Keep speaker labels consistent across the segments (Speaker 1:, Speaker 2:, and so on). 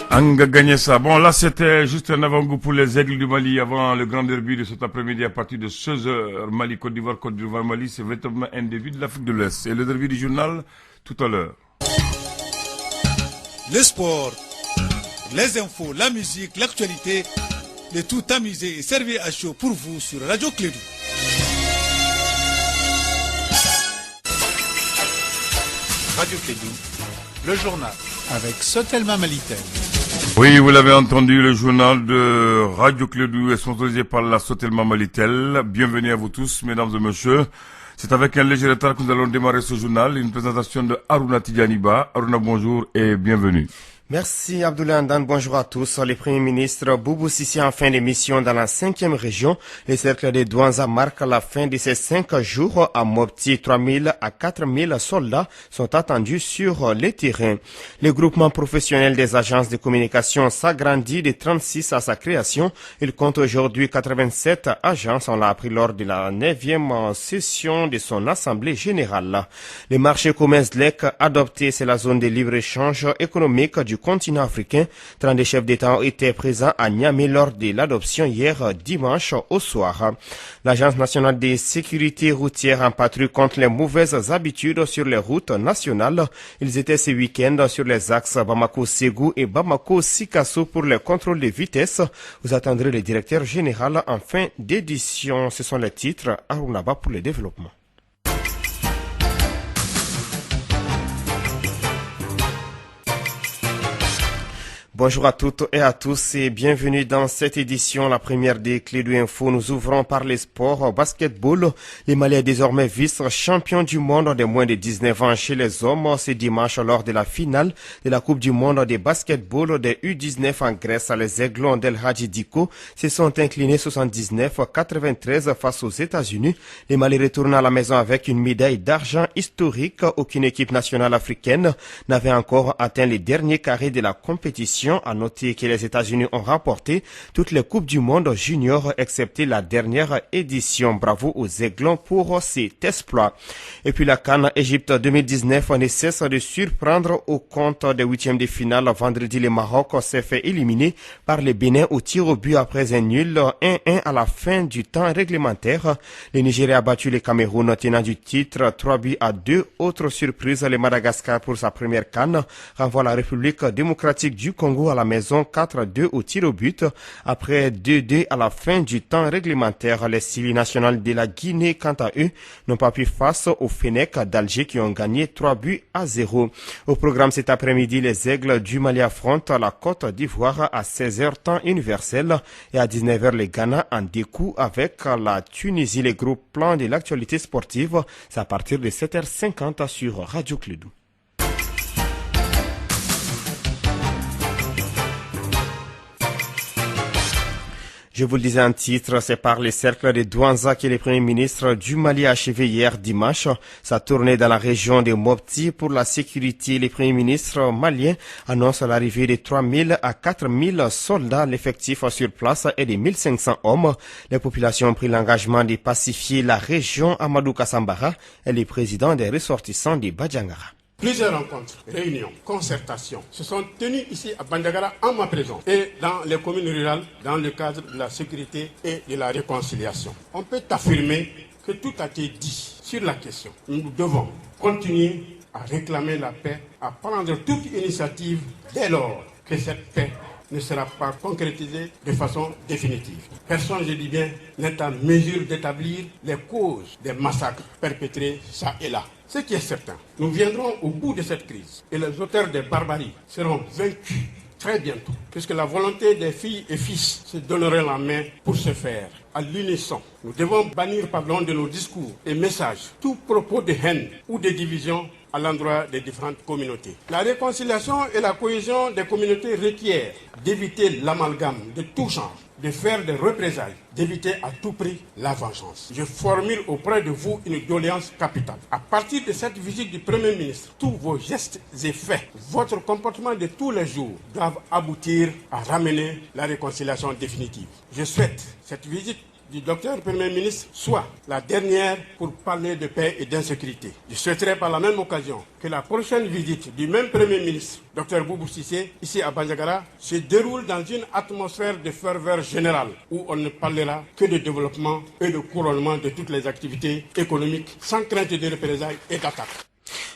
Speaker 1: Anga gagné ça. Bon, là, c'était juste un avant-goût pour les Aigles du Mali avant le grand derby de cet après-midi à partir de 16h. Mali, Côte d'Ivoire, Mali, c'est véritablement un derby de l'Afrique de l'Est. Et le derby du journal, tout à l'heure.
Speaker 2: Le sport, les infos, la musique, l'actualité, de tout amusé et servi à chaud pour vous sur Radio Clédou. Radio Clédou, le journal avec Sotelma Malitel.
Speaker 1: Oui, vous l'avez entendu, le journal de Radio Clédou est sponsorisé par la Sotelma Malitel. Bienvenue à vous tous, mesdames et messieurs. C'est avec un léger retard que nous allons démarrer ce journal. Une présentation de Aruna Tidjaniba. Aruna, bonjour et bienvenue.
Speaker 3: Merci Abdoulaye Andan, bonjour à tous. Le Premier ministre Boubou Sissi en fin de mission dans la 5e région. Les cercles de Douanza marquent la fin de ces 5 jours. À Mopti, 3000 à 4000 soldats sont attendus sur les terrains. Le groupement professionnel des agences de communication s'agrandit de 36 à sa création. Il compte aujourd'hui 87 agences. On l'a appris lors de la 9e session de son assemblée générale. Le marché Comesdlec adopté, c'est la zone de libre-échange économique du continent africain. 30 chefs d'État étaient présents à Niamey lors de l'adoption hier dimanche au soir. L'Agence nationale de sécurité routière en patrouille contre les mauvaises habitudes sur les routes nationales. Ils étaient ce week-end sur les axes Bamako-Ségou et Bamako-Sikasso pour les contrôles de vitesse. Vous attendrez le directeur général en fin d'édition. Ce sont les titres. Arounaba pour le développement. Bonjour à toutes et à tous et bienvenue dans cette édition, la première des Clédou Info. Nous ouvrons par les sports basketball. Les Maliens désormais vice-champions du monde des moins de 19 ans chez les hommes. Ce dimanche lors de la finale de la Coupe du monde des basketball des U19 en Grèce. Les Aiglons d'El Hadji Diko se sont inclinés 79-93 face aux États-Unis. Les Maliens retournent à la maison avec une médaille d'argent historique. Aucune équipe nationale africaine n'avait encore atteint les derniers carrés de la compétition. À noter que les États-Unis ont remporté toutes les Coupes du monde junior, excepté la dernière édition. Bravo aux Aiglons pour cet exploit. Et puis la CAN Égypte 2019 ne cesse de surprendre au compte des huitièmes de finale. Vendredi, le Maroc s'est fait éliminer par le Bénin au tir au but après un nul 1-1 à la fin du temps réglementaire. Le Nigeria a battu le Cameroun tenant du titre 3-2. Autre surprise, le Madagascar pour sa première CAN renvoie la République démocratique du Congo à la maison 4-2 au tir au but après 2-2 à la fin du temps réglementaire. Les civils nationaux de la Guinée, quant à eux, n'ont pas pu face aux Fennecs d'Alger qui ont gagné 3-0. Au programme cet après-midi, les Aigles du Mali affrontent la Côte d'Ivoire à 16h temps universel et à 19h les Ghana en découp avec la Tunisie. Les gros plans de l'actualité sportive, c'est à partir de 7h50 sur Radio Clédou. Je vous le disais en titre, c'est par les cercles de Douanza que le Premier ministre du Mali a achevé hier dimanche sa tournée dans la région de Mopti pour la sécurité. Le Premier ministre malien annonce l'arrivée de 3000 à 4000 soldats. L'effectif sur place est de 1500 hommes. Les populations ont pris l'engagement de pacifier la région. Amadou Kassambara est le président des ressortissants de Badjangara.
Speaker 4: Plusieurs rencontres, réunions, concertations se sont tenues ici à Bandiagara en ma présence et dans les communes rurales dans le cadre de la sécurité et de la réconciliation. On peut affirmer que tout a été dit sur la question. Nous devons continuer à réclamer la paix, à prendre toute initiative dès lors que cette paix ne sera pas concrétisée de façon définitive. Personne, je dis bien, n'est en mesure d'établir les causes des massacres perpétrés ça et là. Ce qui est certain, nous viendrons au bout de cette crise et les auteurs des barbaries seront vaincus très bientôt, puisque la volonté des filles et fils se donnerait la main pour ce faire. À l'unisson, nous devons bannir pardon de nos discours et messages tout propos de haine ou de division à l'endroit des différentes communautés. La réconciliation et la cohésion des communautés requièrent d'éviter l'amalgame de tout genre, de faire des représailles, d'éviter à tout prix la vengeance. Je formule auprès de vous une doléance capitale. À partir de cette visite du Premier ministre, tous vos gestes et faits, votre comportement de tous les jours doivent aboutir à ramener la réconciliation définitive. Je souhaite cette visite du docteur Premier ministre soit la dernière pour parler de paix et d'insécurité. Je souhaiterais par la même occasion que la prochaine visite du même Premier ministre, Dr Boubou Cissé, ici à Bandiagara, se déroule dans une atmosphère de ferveur générale où on ne parlera que de développement et de couronnement de toutes les activités économiques sans crainte de représailles et d'attaques.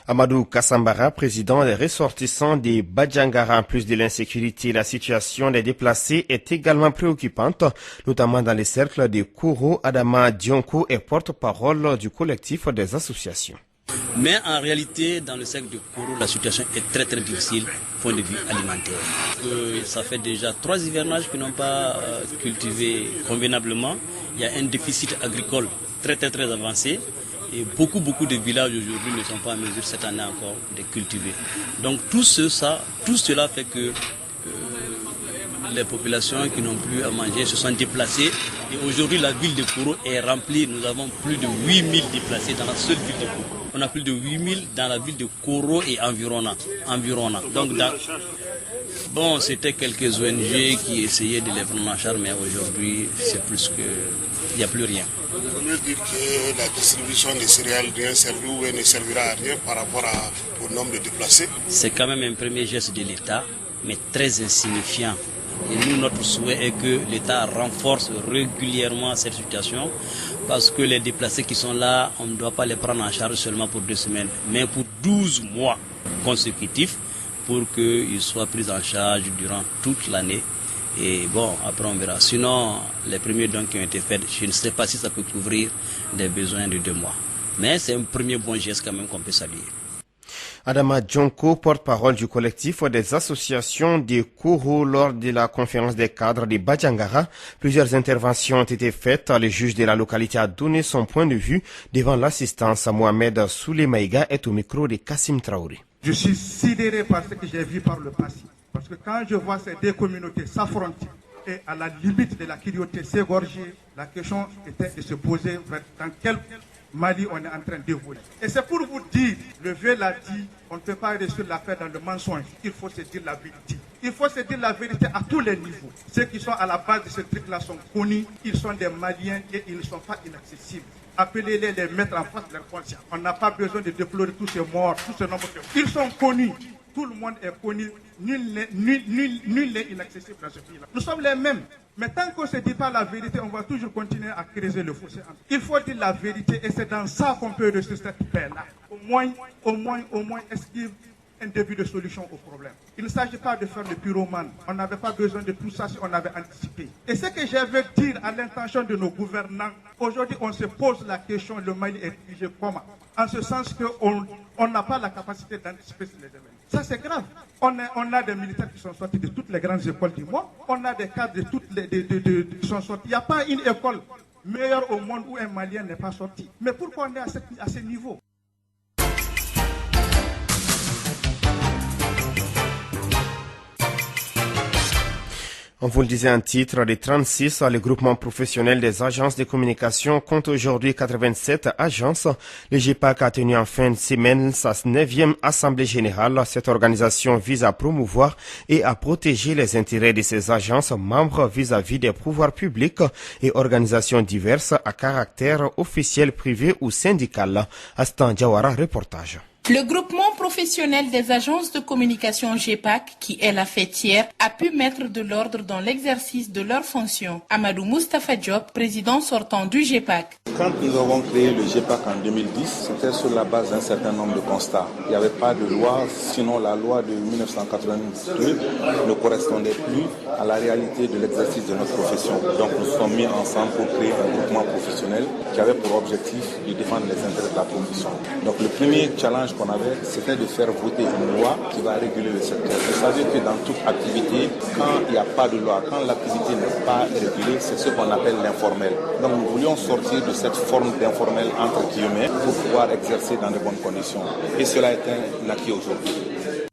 Speaker 3: Amadou Kassambara, président des ressortissants des Badjangara. En plus de l'insécurité, la situation des déplacés est également préoccupante, notamment dans les cercles de Kouro. Adama Dionko est porte-parole du collectif des associations.
Speaker 5: Mais en réalité, dans le cercle de Kouro, la situation est très très difficile du point de vue alimentaire. Ça fait déjà 3 hivernages qui n'ont pas cultivé convenablement. Il y a un déficit agricole très très très avancé. Et beaucoup de villages aujourd'hui ne sont pas en mesure cette année encore de cultiver. Donc tout cela fait que les populations qui n'ont plus à manger se sont déplacées. Et aujourd'hui la ville de Kouro est remplie. Nous avons plus de 8000 déplacés dans la seule ville de Kouro. On a plus de 8000 dans la ville de Kouro et environnant. Donc c'était quelques ONG qui essayaient de les prendre en charge, mais aujourd'hui c'est plus que... il n'y a plus rien.
Speaker 6: Vous voulez dire que la distribution des céréales rien servi ou ne servira à rien par rapport au nombre de déplacés?
Speaker 5: C'est quand même un premier geste de l'État, mais très insignifiant. Et nous, notre souhait est que l'État renforce régulièrement cette situation, parce que les déplacés qui sont là, on ne doit pas les prendre en charge seulement pour 2 semaines, mais pour 12 mois consécutifs, pour qu'ils soient pris en charge durant toute l'année. Et bon, après on verra. Sinon, les premiers dons qui ont été faits, je ne sais pas si ça peut couvrir des besoins de 2 mois. Mais c'est un premier bon geste quand même qu'on peut saluer.
Speaker 3: Adama Djonko, porte-parole du collectif des associations de Kourou lors de la conférence des cadres de Badjangara. Plusieurs interventions ont été faites. Le juge de la localité a donné son point de vue devant l'assistance. Mohamed Soulemaïga est au micro de Kassim Traoré.
Speaker 7: Je suis sidéré par ce que j'ai vu par le passé. Parce que quand je vois ces 2 communautés s'affronter et à la limite de la curiosité s'égorger, la question était de se poser dans quel Mali on est en train d'évoluer. Et c'est pour vous dire, le vieux l'a dit, on ne peut pas réussir la paix dans le mensonge. Il faut se dire la vérité. Il faut se dire la vérité à tous les niveaux. Ceux qui sont à la base de ce truc-là sont connus, ils sont des Maliens et ils ne sont pas inaccessibles. Appelez-les, les mettre en face de leur conscience. On n'a pas besoin de déplorer tous ces morts, tous ces nombres de... Ils sont connus. Tout le monde est connu. Nul n'est inaccessible dans ce pays-là. Nous sommes les mêmes. Mais tant qu'on ne se dit pas la vérité, on va toujours continuer à creuser le fossé. Il faut dire la vérité et c'est dans ça qu'on peut réussir cette paix-là. Au moins, esquive un début de solution au problème. Il ne s'agit pas de faire le pyromane. On n'avait pas besoin de tout ça si on avait anticipé. Et ce que je veux dire à l'intention de nos gouvernants, aujourd'hui on se pose la question, le Mali est jugé comment? En ce sens qu'on n'a pas la capacité d'anticiper sur les événements. Ça c'est grave. On a des militaires qui sont sortis de toutes les grandes écoles du monde. On a des cadres de toutes qui sont sortis. Il n'y a pas une école meilleure au monde où un Malien n'est pas sorti. Mais pourquoi on est à ce niveau?
Speaker 3: On vous le disait en titre, les 36, le groupement professionnel des agences de communication compte aujourd'hui 87 agences. Le GEPAC a tenu en fin de semaine sa 9e assemblée générale. Cette organisation vise à promouvoir et à protéger les intérêts de ces agences membres vis-à-vis des pouvoirs publics et organisations diverses à caractère officiel, privé ou syndical. Astan Diawara, reportage.
Speaker 8: Le groupement professionnel des agences de communication GEPAC, qui est la fêtière, a pu mettre de l'ordre dans l'exercice de leurs fonctions. Amadou Moustapha Diop, président sortant du GEPAC.
Speaker 9: Quand nous avons créé le GEPAC en 2010, c'était sur la base d'un certain nombre de constats. Il n'y avait pas de loi, sinon la loi de 1982 ne correspondait plus à la réalité de l'exercice de notre profession. Donc nous sommes mis ensemble pour créer un groupement professionnel qui avait pour objectif de défendre les intérêts de la profession. Donc le premier challenge qu'on avait, c'était de faire voter une loi qui va réguler le secteur. Vous savez que dans toute activité, quand il n'y a pas de loi, quand l'activité n'est pas régulée, c'est ce qu'on appelle l'informel. Donc nous voulions sortir de cette forme d'informel entre guillemets pour pouvoir exercer dans de bonnes conditions. Et cela est un acquis aujourd'hui.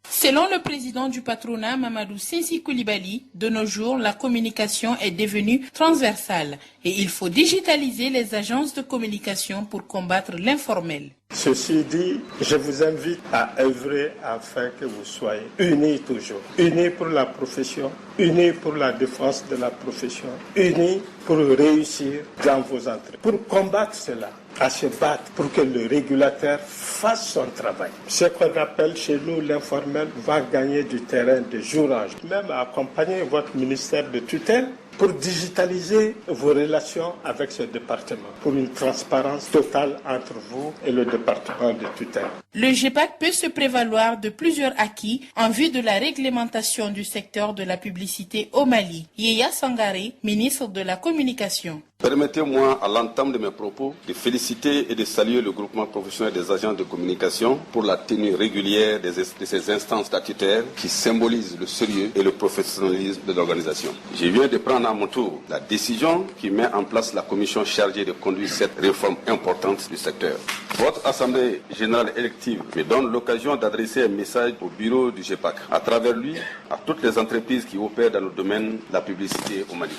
Speaker 8: C'est Selon le président du patronat, Mamadou Sensi Koulibaly, de nos jours, la communication est devenue transversale et il faut digitaliser les agences de communication pour combattre l'informel.
Speaker 10: Ceci dit, je vous invite à œuvrer afin que vous soyez unis toujours. Unis pour la profession, unis pour la défense de la profession, unis pour réussir dans vos entrées. Pour combattre cela, à se battre pour que le régulateur fasse son travail. Ce qu'on appelle chez nous l'informel va gagner du terrain de jour en jour. Même à accompagner votre ministère de tutelle pour digitaliser vos relations avec ce département, pour une transparence totale entre vous et le département de tutelle.
Speaker 8: Le GEPAC peut se prévaloir de plusieurs acquis en vue de la réglementation du secteur de la publicité au Mali. Yaya Sangaré, ministre de la Communication.
Speaker 11: Permettez-moi, à l'entame de mes propos, de féliciter et de saluer le groupement professionnel des agents de communication pour la tenue régulière de ces instances statutaires qui symbolisent le sérieux et le professionnalisme de l'organisation. Je viens de prendre à mon tour la décision qui met en place la commission chargée de conduire cette réforme importante du secteur. Votre Assemblée générale élective me donne l'occasion d'adresser un message au bureau du GEPAC, à travers lui, à toutes les entreprises qui opèrent dans le domaine de la publicité au Mali.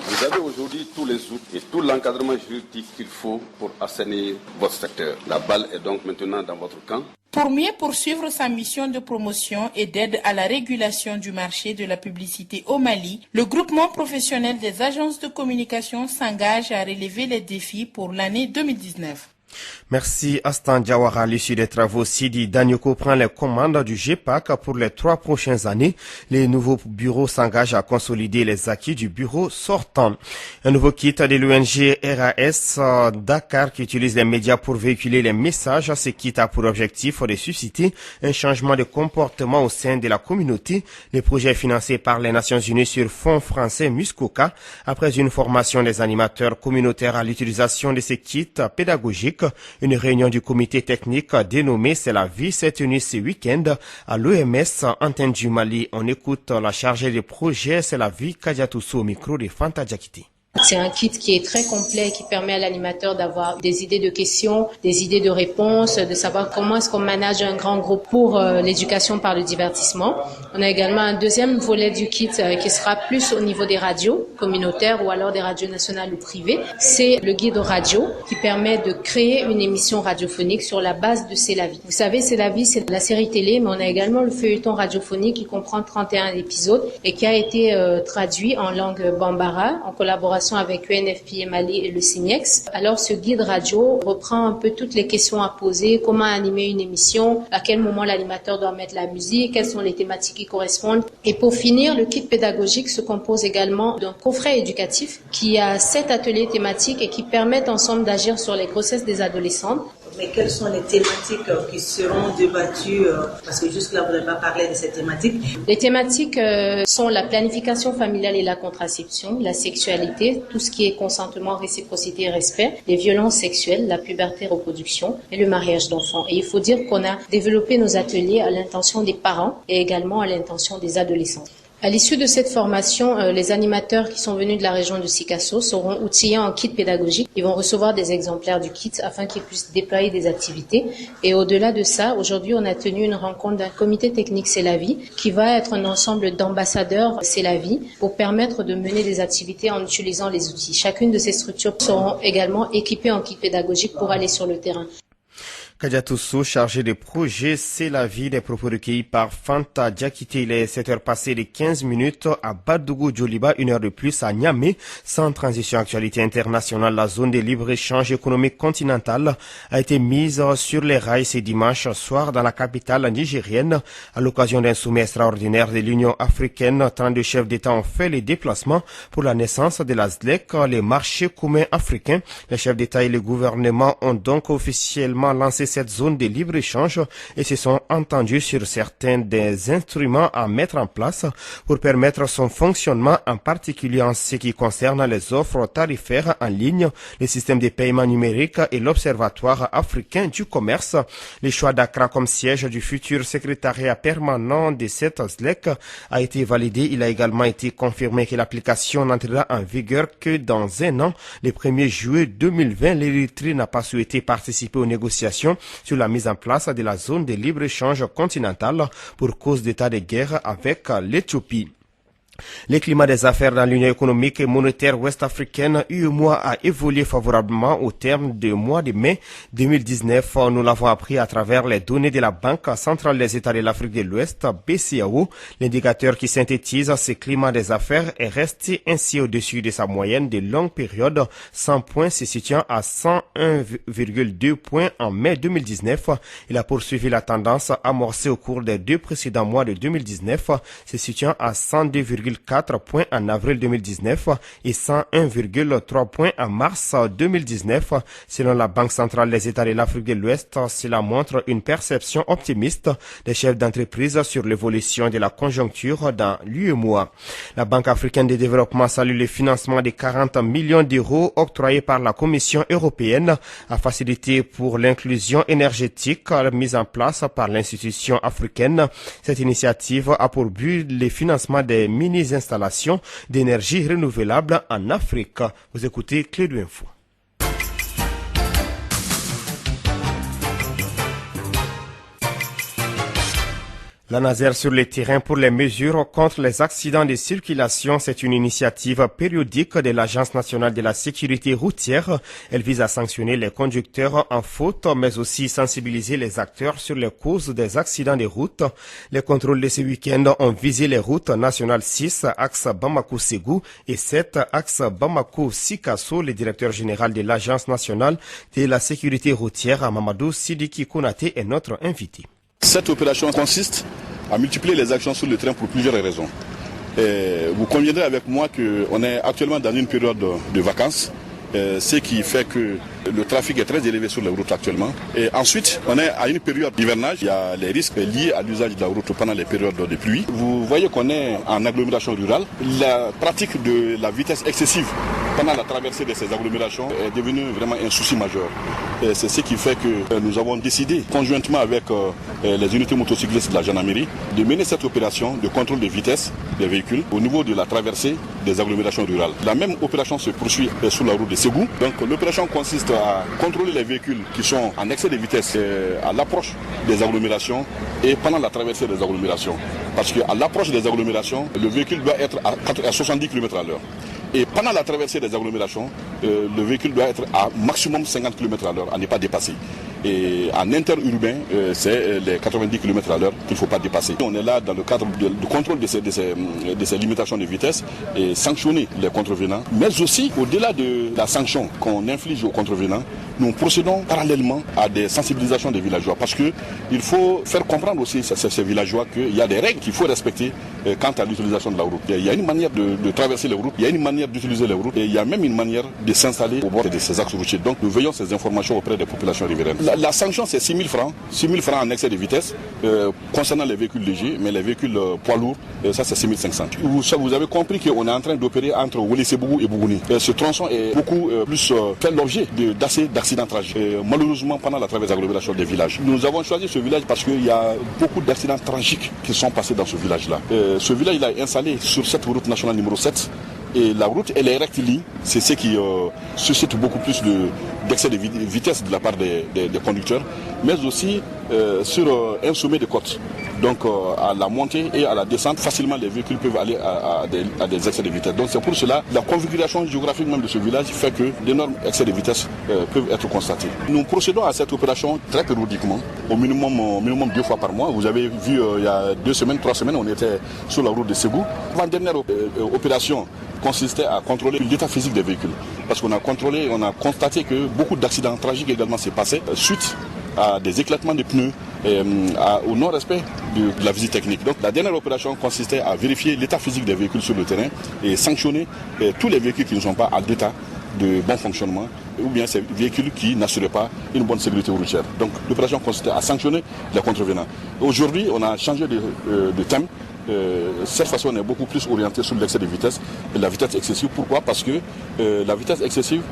Speaker 11: Vous avez aujourd'hui tous les outils et tout l'encadrement juridique qu'il faut pour assainir votre secteur. La balle est donc maintenant dans votre camp.
Speaker 8: Pour mieux poursuivre sa mission de promotion et d'aide à la régulation du marché de la publicité au Mali, le groupement professionnel des agences de communication s'engage à relever les défis pour l'année 2019.
Speaker 3: Merci Astan Diawara. À l'issue des travaux, Sidi Danyoko prend les commandes du GEPAC pour les 3 prochaines années. Les nouveaux bureaux s'engagent à consolider les acquis du bureau sortant. Un nouveau kit de l'ONG RAS Dakar qui utilise les médias pour véhiculer les messages. Ce kit a pour objectif de susciter un changement de comportement au sein de la communauté. Le projet est financé par les Nations Unies sur fonds français Muskoka. Après une formation des animateurs communautaires à l'utilisation de ces kits pédagogiques, une réunion du comité technique dénommée C'est la vie s'est tenue ce week-end à l'OMS antenne du Mali. On écoute la chargée de projet C'est la vie Kadiatoussou au micro de Fanta Diakité.
Speaker 12: C'est un kit qui est très complet, qui permet à l'animateur d'avoir des idées de questions, des idées de réponses, de savoir comment est-ce qu'on manage un grand groupe pour l'éducation par le divertissement. On a également un deuxième volet du kit qui sera plus au niveau des radios communautaires ou alors des radios nationales ou privées. C'est le guide radio qui permet de créer une émission radiophonique sur la base de C'est la vie. Vous savez, C'est la vie, c'est la série télé, mais on a également le feuilleton radiophonique qui comprend 31 épisodes et qui a été traduit en langue bambara en collaboration avec UNFPA Mali et le CINEX. Alors ce guide radio reprend un peu toutes les questions à poser, comment animer une émission, à quel moment l'animateur doit mettre la musique, quelles sont les thématiques qui correspondent. Et pour finir, le kit pédagogique se compose également d'un coffret éducatif qui a 7 ateliers thématiques et qui permettent ensemble d'agir sur les grossesses des adolescentes.
Speaker 13: Mais quelles sont les thématiques qui seront débattues parce que jusque-là, vous n'avez pas parlé de ces thématiques.
Speaker 12: Les thématiques sont la planification familiale et la contraception, la sexualité, tout ce qui est consentement, réciprocité et respect, les violences sexuelles, la puberté, reproduction et le mariage d'enfants. Et il faut dire qu'on a développé nos ateliers à l'intention des parents et également à l'intention des adolescents. À l'issue de cette formation, les animateurs qui sont venus de la région de Sikasso seront outillés en kit pédagogique. Ils vont recevoir des exemplaires du kit afin qu'ils puissent déployer des activités. Et au-delà de ça, aujourd'hui, on a tenu une rencontre d'un comité technique C'est la vie qui va être un ensemble d'ambassadeurs C'est la vie pour permettre de mener des activités en utilisant les outils. Chacune de ces structures seront également équipées en kit pédagogique pour aller sur le terrain.
Speaker 3: Kadiatoussou, chargé de projet C'est la vie, des propos recueillis par Fanta Diakité. Il est 7h passées de 15 minutes à Badougou Djoliba, 1 heure de plus à Niamey. Sans transition actualité internationale, la zone de libre-échange économique continentale a été mise sur les rails ce dimanche soir dans la capitale nigérienne. À l'occasion d'un sommet extraordinaire de l'Union africaine, 32 chefs d'État ont fait les déplacements pour la naissance de la ZLEC, les marchés communs africains. Les chefs d'État et le gouvernement ont donc officiellement lancé cette zone de libre-échange et se sont entendus sur certains des instruments à mettre en place pour permettre son fonctionnement, en particulier en ce qui concerne les offres tarifaires en ligne, les systèmes de paiement numérique et l'Observatoire africain du commerce. Le choix d'Accra comme siège du futur secrétariat permanent de cette ZLEC a été validé. Il a également été confirmé que l'application n'entrera en vigueur que dans un an, le 1er juillet 2020. L'Érythrée n'a pas souhaité participer aux négociations négociations sur la mise en place de la zone de libre-échange continentale pour cause d'état de guerre avec l'Éthiopie. Le climat des affaires dans l'Union économique et monétaire ouest-africaine UEMOA a évolué favorablement au terme du mois de mai 2019. Nous l'avons appris à travers les données de la Banque centrale des États de l'Afrique de l'Ouest, BCAO. L'indicateur qui synthétise ce climat des affaires est resté ainsi au-dessus de sa moyenne de longue période, 100 points se situant à 101,2 points en mai 2019. Il a poursuivi la tendance amorcée au cours des 2 précédents mois de 2019, se situant à 102,4 points en avril 2019 et 101,3 points en mars 2019. Selon la Banque centrale des États de l'Afrique de l'Ouest, cela montre une perception optimiste des chefs d'entreprise sur l'évolution de la conjoncture dans l'UEMOA. La Banque africaine de développement salue le financement de 40 millions d'euros octroyés par la Commission européenne à faciliter pour l'inclusion énergétique mise en place par l'institution africaine. Cette initiative a pour but le financement des mini-installations d'énergie renouvelable en Afrique. Vous écoutez Clé de Info. La Naser sur le terrain pour les mesures contre les accidents de circulation, c'est une initiative périodique de l'Agence nationale de la sécurité routière. Elle vise à sanctionner les conducteurs en faute, mais aussi sensibiliser les acteurs sur les causes des accidents de route. Les contrôles de ce week-end ont visé les routes nationales 6, axe Bamako-Ségou et 7, axe Bamako-Sikasso. Le directeur général de l'Agence nationale de la sécurité routière, Mamadou Sidiki Konaté, est notre invité.
Speaker 14: Cette opération consiste à multiplier les actions sur le terrain pour plusieurs raisons. Vous conviendrez avec moi qu'on est actuellement dans une période de vacances, ce qui fait que le trafic est très élevé sur les routes actuellement. Et ensuite, on est à une période d'hivernage. Il y a les risques liés à l'usage de la route pendant les périodes de pluie. Vous voyez qu'on est en agglomération rurale. La pratique de la vitesse excessive pendant la traversée de ces agglomérations est devenue vraiment un souci majeur. C'est ce qui fait que nous avons décidé, conjointement avec les unités motocyclistes de la gendarmerie, de mener cette opération de contrôle de vitesse des véhicules au niveau de la traversée des agglomérations rurales. La même opération se poursuit sur la route de Ségou. Donc l'opération consiste à contrôler les véhicules qui sont en excès de vitesse à l'approche des agglomérations et pendant la traversée des agglomérations. Parce qu'à l'approche des agglomérations, le véhicule doit être à 70 km à l'heure. Et pendant la traversée des agglomérations, le véhicule doit être à maximum 50 km à l'heure, à ne pas dépasser. Et en interurbain, c'est les 90 km à l'heure qu'il ne faut pas dépasser. On est là dans le cadre du contrôle de ces limitations de vitesse et sanctionner les contrevenants. Mais aussi, au-delà de la sanction qu'on inflige aux contrevenants, nous procédons parallèlement à des sensibilisations des villageois. Parce qu'il faut faire comprendre aussi à ces villageois qu'il y a des règles qu'il faut respecter quant à l'utilisation de la route. Il y a une manière de traverser les routes, il y a une manière d'utiliser les routes et il y a même une manière de s'installer au bord de ces axes routiers. Donc nous veillons ces informations auprès des populations riveraines. La sanction c'est 6 000 francs, 6 000 francs en excès de vitesse concernant les véhicules légers, mais les véhicules poids lourds, ça c'est 6 500. Vous avez compris qu'on est en train d'opérer entre Wélé-Sébougou et Bougouni. Ce tronçon est beaucoup plus fait l'objet d'assez d'accidents tragiques. Malheureusement pendant la traversée d'agglomération des villages. Nous avons choisi ce village parce qu'il y a beaucoup d'accidents tragiques qui sont passés dans ce village-là. Ce village est installé sur cette route nationale numéro 7. Et la route, elle est rectiligne. C'est ce qui suscite beaucoup plus d'excès de vitesse de la part des conducteurs, mais aussi sur un sommet de côte. Donc à la montée et à la descente, facilement les véhicules peuvent aller à des excès de vitesse. Donc c'est pour cela la configuration géographique même de ce village fait que d'énormes excès de vitesse peuvent être constatés. Nous procédons à cette opération très périodiquement, au minimum 2 fois par mois. Vous avez vu il y a 2 semaines, 3 semaines, on était sur la route de Ségou. La dernière opération consistait à contrôler l'état physique des véhicules. Parce qu'on a contrôlé, on a constaté que beaucoup d'accidents tragiques également s'est passé suite à des éclatements de pneus et au non-respect de la visite technique. Donc la dernière opération consistait à vérifier l'état physique des véhicules sur le terrain et sanctionner tous les véhicules qui ne sont pas à l'état de bon fonctionnement ou bien ces véhicules qui n'assuraient pas une bonne sécurité routière. Donc l'opération consistait à sanctionner les contrevenants. Aujourd'hui, on a changé de thème. Cette fois-ci, on est beaucoup plus orienté sur l'excès de vitesse et la vitesse excessive. Pourquoi? Parce que la vitesse excessive,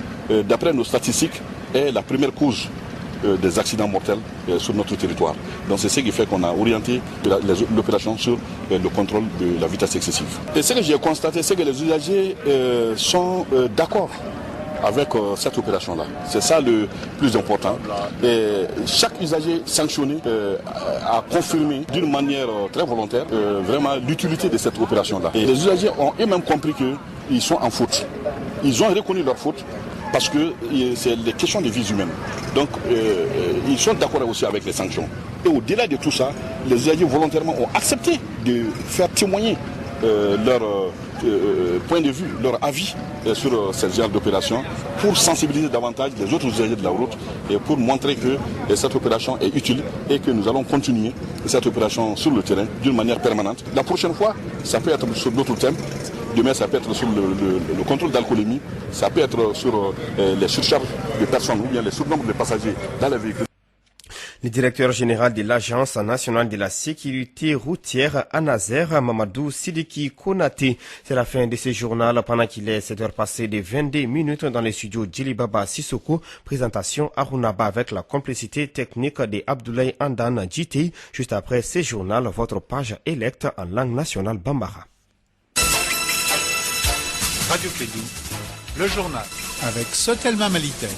Speaker 14: d'après nos statistiques, est la première cause des accidents mortels sur notre territoire. Donc c'est ce qui fait qu'on a orienté l'opération sur le contrôle de la vitesse excessive. Et ce que j'ai constaté, c'est que les usagers sont d'accord avec cette opération-là. C'est ça le plus important. Et chaque usager sanctionné a confirmé d'une manière très volontaire vraiment l'utilité de cette opération-là. Et les usagers ont eux-mêmes compris qu'ils sont en faute. Ils ont reconnu leur faute parce que c'est des questions de vies humaines. Donc ils sont d'accord aussi avec les sanctions. Et au-delà de tout ça, les usagers volontairement ont accepté de faire témoigner leur point de vue, leur avis sur ce genre d'opération pour sensibiliser davantage les autres usagers de la route et pour montrer que cette opération est utile et que nous allons continuer cette opération sur le terrain d'une manière permanente. La prochaine fois, ça peut être sur d'autres thèmes. Demain, ça peut être sur le contrôle d'alcoolémie, ça peut être sur les surcharges de personnes ou bien les surnombres de passagers dans les véhicules.
Speaker 3: Le directeur général de l'Agence nationale de la sécurité routière, ANASER, Mamadou Sidiki Konaté. C'est la fin de ce journal pendant qu'il est 7h passées de 22 minutes dans les studios Djilibaba Sissoko. Présentation Arunaba avec la complicité technique de Abdoulaye Andan Djité. Juste après ce journal, votre page électe en langue nationale Bambara.
Speaker 2: Radio Clédou, le journal avec Sotelma Malitel.